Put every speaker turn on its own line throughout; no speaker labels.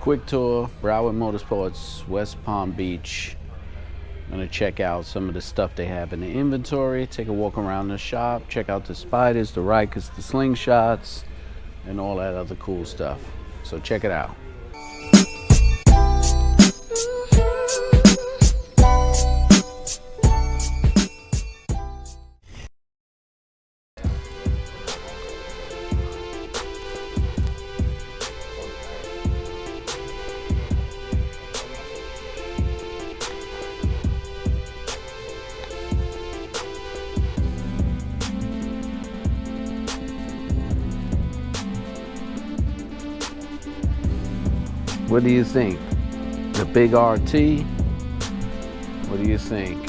quick tour, Broward Motorsports, West Palm Beach. I'm gonna check out some of the stuff they have in the inventory, take a walk around the shop, check out the spiders, the Rykers, the slingshots, and all that other cool stuff. So check it out. What do you think? The big RT? What do you think?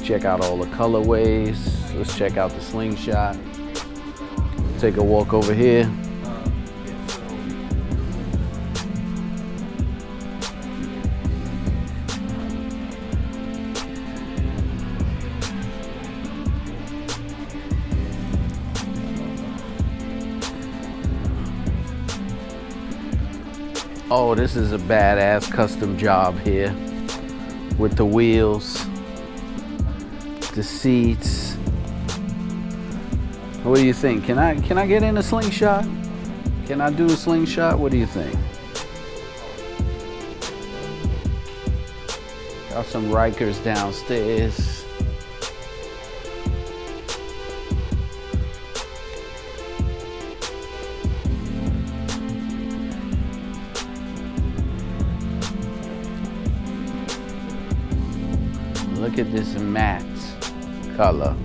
Check out all the colorways. Let's check out the slingshot. Take a walk over here. Oh, this is a badass custom job here with the wheels, the seats. What do you think? Can I get in a slingshot? Can I do a slingshot? What do you think? Got some Rykers downstairs. Look at this matte color.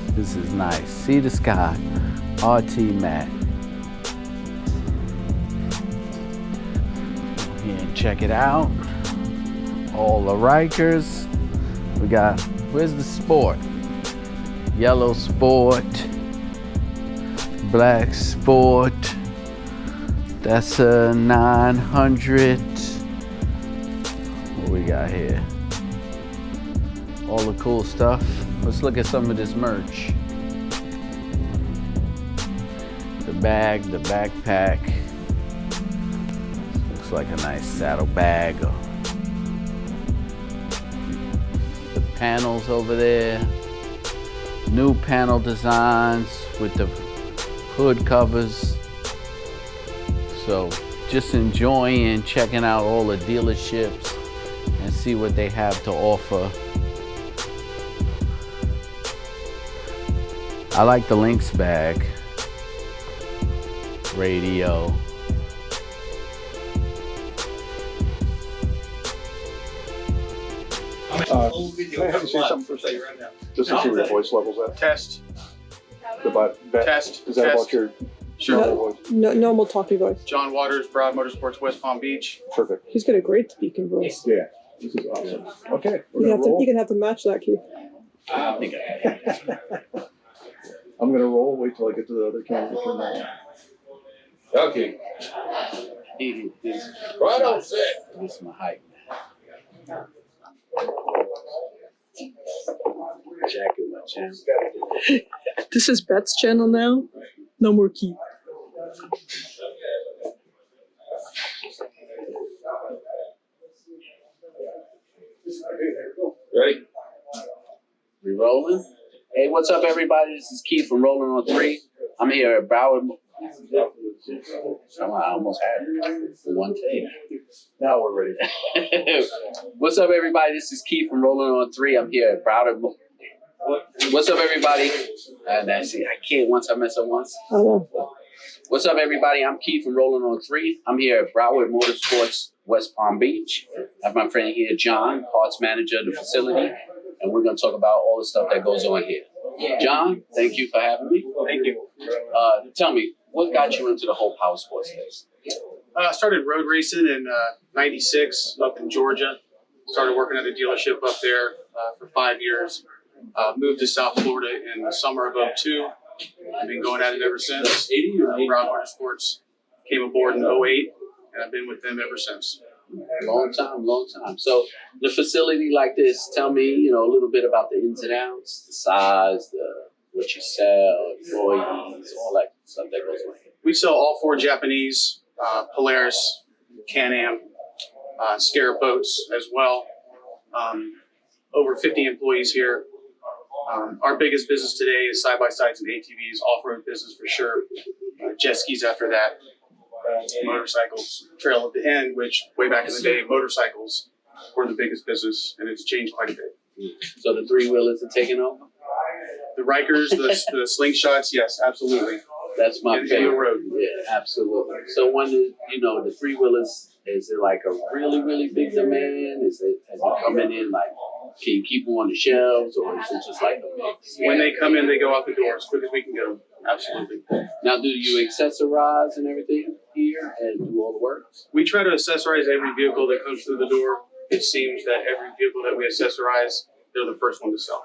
This is nice. See the sky, RT matte. Here and check it out. All the Rykers. We got, where's the Sport? Yellow Sport, black Sport. That's a 900. What we got here? All the cool stuff. Let's look at some of this merch. The bag, the backpack. Looks like a nice saddle bag. The panels over there. New panel designs with the hood covers. So just enjoying checking out all the dealerships and see what they have to offer. I like the Lynx bag, radio.
Can I have you say something for a second? Just to see where your voice level's at.
Test.
Test. Is that about your
Sure.
voice?
No, normal talking voice.
John Waters, Broward Motorsports, West Palm Beach.
Perfect.
He's got a great speaking voice.
Yeah, this is awesome. Okay,
You're gonna have to match that, Keith.
I think I can.
I'm gonna roll. Wait till I get to the other camera. Turn that on.
Okay.
Right on set.
This is my height. Jacket, my channel.
This is Bet's channel now. No more Keith.
Ready?
We rolling? Hey, what's up, everybody? This is Keith from Rolling on 3. I'm here at Broward. I almost had it for one take.
Now we're ready.
What's up, everybody? This is Keith from Rolling on 3. I'm here at Broward. What's up, everybody? See, I can't once I mess up once.
I know.
What's up, everybody? I'm Keith from Rolling on 3. I'm here at Broward Motorsports, West Palm Beach. I have my friend here, John, parts manager of the facility, and we're going to talk about all the stuff that goes on here. John, thank you for having me.
Thank you.
Tell me, what got you into the whole power sports space?
I started road racing in '96 up in Georgia. Started working at a dealership up there for 5 years. Moved to South Florida in the summer of '02. I've been going at it ever since. Broward Motorsports came aboard in '08, and I've been with them ever since.
Long time. So the facility like this, tell me, a little bit about the ins and outs, the size, what you sell, employees, all that stuff that goes on here.
We sell all 4 Japanese, Polaris, Can-Am, Scarab boats as well. Over 50 employees here. Our biggest business today is side-by-sides and ATVs, off-road business for sure. Jet skis after that. Motorcycles trail at the end, which way back in the day, motorcycles were the biggest business, and it's changed quite a bit.
So the three-wheelers are taking over?
The Rykers, the slingshots, yes, absolutely.
That's my
In the
favorite.
road.
Yeah, absolutely. So when the three-wheelers, is it like a really, really big demand? Is it coming in like, can you keep them on the shelves, or is it just like a mix?
When they come in, they go out the door as quick as we can get them. Absolutely.
Now, do you accessorize and everything here and do all the work?
We try to accessorize every vehicle that comes through the door. It seems that every vehicle that we accessorize, they're the first one to sell.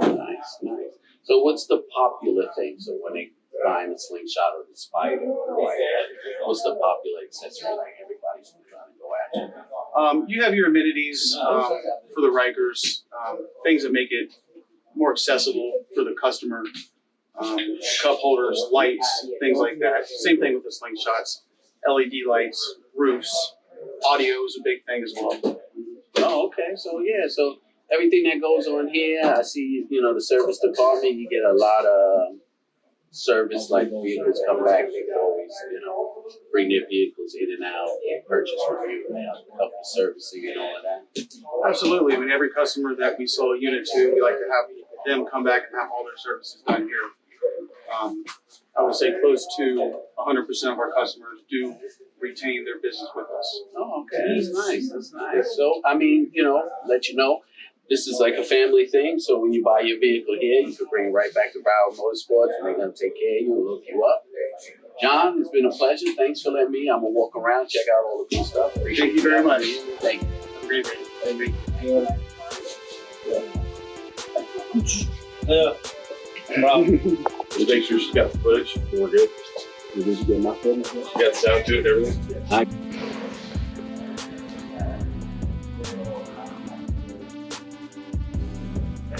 Nice, nice. So what's the popular thing? So when they buying the slingshot or the spider, what's the popular accessory like everybody's trying to go after?
You have your amenities for the Rykers, things that make it more accessible for the customer. Cup holders, lights, things like that. Same thing with the slingshots. LED lights, roofs, audio is a big thing as well.
Oh, okay. So yeah, so everything that goes on here, I see, the service department, you get a lot of service, like vehicles come back, they can always, bring their vehicles in and out, and purchase review, and have a couple of servicing and all of that.
Absolutely. I mean, every customer that we sell a unit to, we like to have them come back and have all their services done here. I would say close to 100% of our customers do retain their business with us.
Oh, okay. That's nice. That's nice. So, let you know, this is like a family thing. So when you buy your vehicle here, you can bring it right back to Ryker Motorsports, and they're going to take care of you and hook you up. John, it's been a pleasure. Thanks for letting me. I'm going to walk around, check out all the cool stuff.
Thank you very much.
Thank you.
Have a great day. Thank you.
Yeah. Make sure she's got the footage. We're good.
Did you get my footage?
She got sound to it and everything.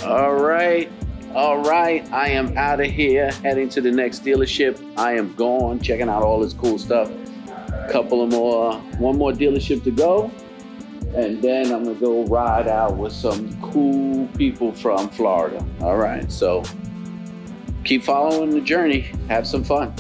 All right. I am out of here, heading to the next dealership. I am gone, checking out all this cool stuff. One more dealership to go. And then I'm gonna go ride out with some cool people from Florida. All right, so keep following the journey. Have some fun.